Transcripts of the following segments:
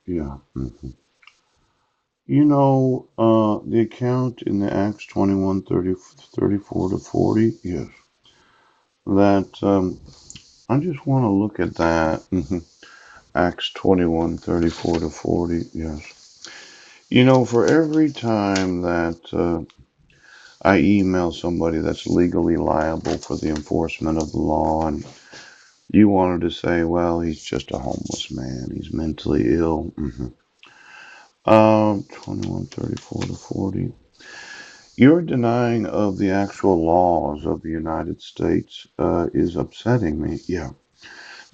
Yeah. The account in the Acts 21, 30, 34 to 40, yes, that I just want to look at that. Acts 21, 34 to 40, yes. For every time that I email somebody that's legally liable for the enforcement of the law, and you wanted to say, well, he's just a homeless man, he's mentally ill. 21, 34 to 40. Your denying of the actual laws of the United States is upsetting me. Yeah.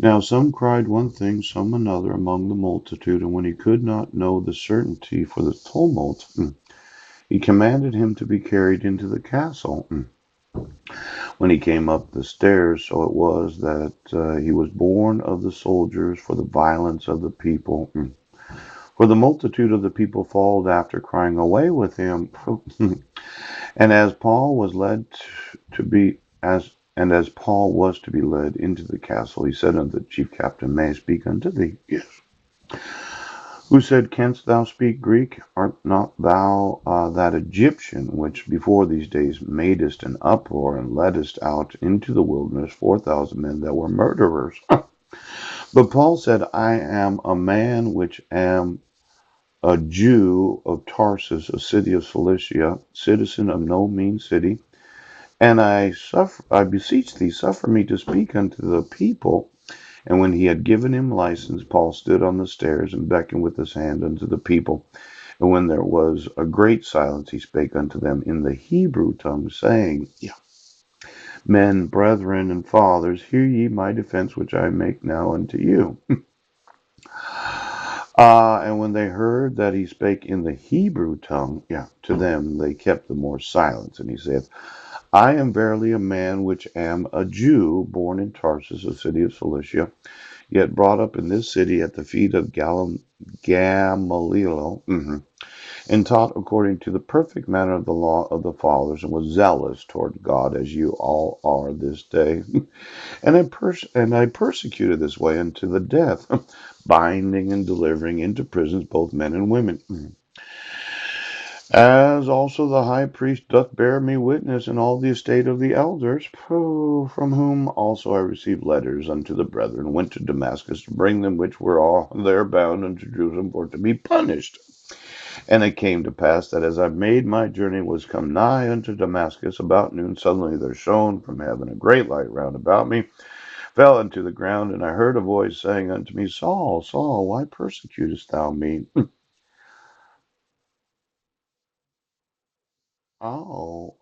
Now some cried one thing, some another among the multitude, and when he could not know the certainty for the tumult, he commanded him to be carried into the castle. When he came up the stairs, so it was that he was borne of the soldiers for the violence of the people. For the multitude of the people followed after, crying, away with him. And as Paul was led to be as and as Paul was to be led into the castle, he said unto the chief captain, may I speak unto thee? Yes. Who said, canst thou speak Greek? Art not thou that Egyptian which before these days madest an uproar and leddest out into the wilderness 4,000 men that were murderers? But Paul said, I am a man which am a Jew of Tarsus, a city of Cilicia, citizen of no mean city, and I beseech thee, suffer me to speak unto the people. And when he had given him license, Paul stood on the stairs and beckoned with his hand unto the people. And when there was a great silence, he spake unto them in the Hebrew tongue, saying, men, brethren, and fathers, hear ye my defense, which I make now unto you. And when they heard that he spake in the Hebrew tongue, to them they kept the more silence. And he saith, I am verily a man which am a Jew, born in Tarsus, a city of Cilicia, yet brought up in this city at the feet of Gamaliel, and taught according to the perfect manner of the law of the fathers, and was zealous toward God, as you all are this day. And I persecuted this way unto the death, binding and delivering into prisons both men and women. As also the high priest doth bear me witness in all the estate of the elders, from whom also I received letters unto the brethren, went to Damascus to bring them which were all there bound unto Jerusalem for to be punished. And it came to pass that as I made my journey, was come nigh unto Damascus about noon, suddenly there shone from heaven a great light round about me, fell unto the ground, and I heard a voice saying unto me, Saul, Saul, why persecutest thou me? Oh,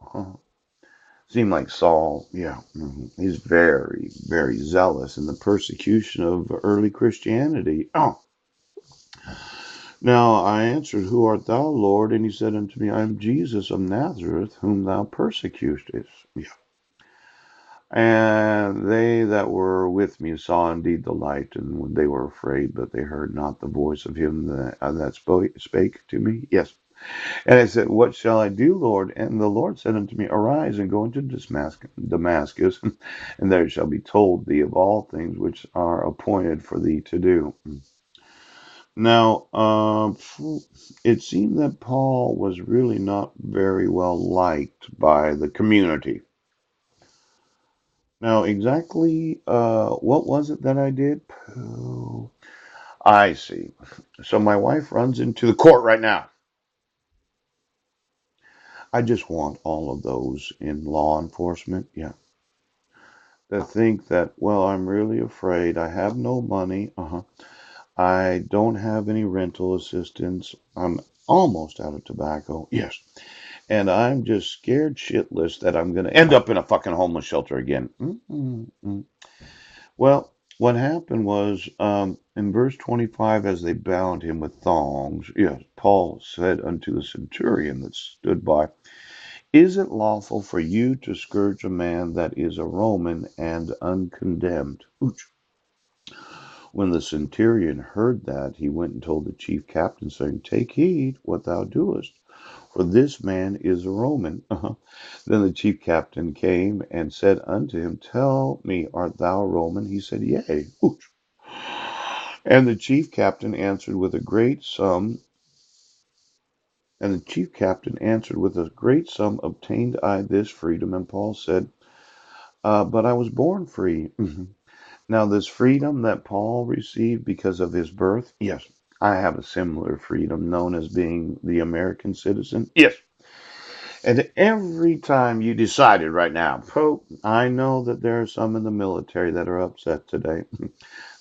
seemed like Saul, he's very, very zealous in the persecution of early Christianity. Oh, now I answered, who art thou, Lord? And he said unto me, I am Jesus of Nazareth, whom thou persecutest. Yeah. And they that were with me saw indeed the light, and they were afraid, but they heard not the voice of him that spake to me. Yes. And I said, what shall I do, Lord? And the Lord said unto me, arise and go into Damascus, and there shall be told thee of all things which are appointed for thee to do. Now, it seemed that Paul was really not very well liked by the community. Now, exactly what was it that I did? I see. So my wife runs into the court right now. I just want all of those in law enforcement, that think that, well, I'm really afraid. I have no money. I don't have any rental assistance. I'm almost out of tobacco. Yes. And I'm just scared shitless that I'm going to end up in a fucking homeless shelter again. Well, what happened was in verse 25, as they bound him with thongs, yes, Paul said unto the centurion that stood by, is it lawful for you to scourge a man that is a Roman and uncondemned? Ooch. When the centurion heard that, he went and told the chief captain, saying, take heed what thou doest, for this man is a Roman. Then the chief captain came and said unto him, tell me, art thou a Roman? He said, yea. Ooch. And the chief captain answered with a great sum, and the chief captain answered with a great sum obtained I this freedom. And Paul said, but I was born free. Now, this freedom that Paul received because of his birth, yes, I have a similar freedom known as being the American citizen. Yes. And every time you decided right now, Pope, I know that there are some in the military that are upset today.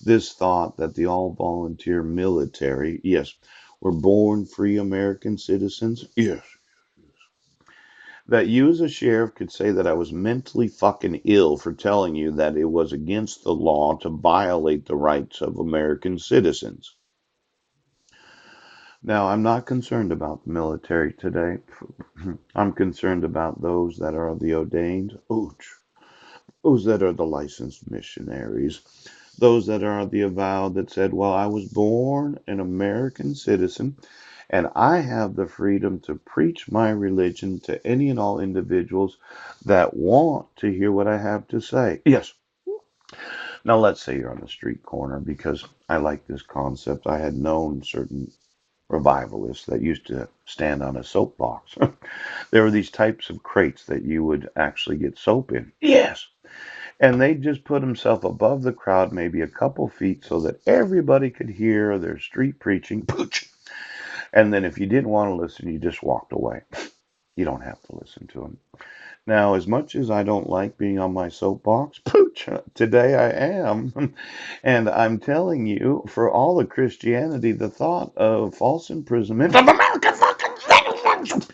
This thought that the all volunteer military, yes, were born free American citizens, yes, that you as a sheriff could say that I was mentally fucking ill for telling you that it was against the law to violate the rights of American citizens. Now, I'm not concerned about the military today. I'm concerned about those that are the ordained, those that are the licensed missionaries, those that are the avowed that said, well, I was born an American citizen and I have the freedom to preach my religion to any and all individuals that want to hear what I have to say. Yes. Now, let's say you're on the street corner because I like this concept. I had known certain revivalists that used to stand on a soapbox. There were these types of crates that you would actually get soap in. Yes. And they just put himself above the crowd, maybe a couple feet, so that everybody could hear their street preaching. Pooch. And then if you didn't want to listen, you just walked away. You don't have to listen to him. Now, as much as I don't like being on my soapbox, pooch, today I am. And I'm telling you, for all of Christianity, the thought of false imprisonment of American fucking citizens,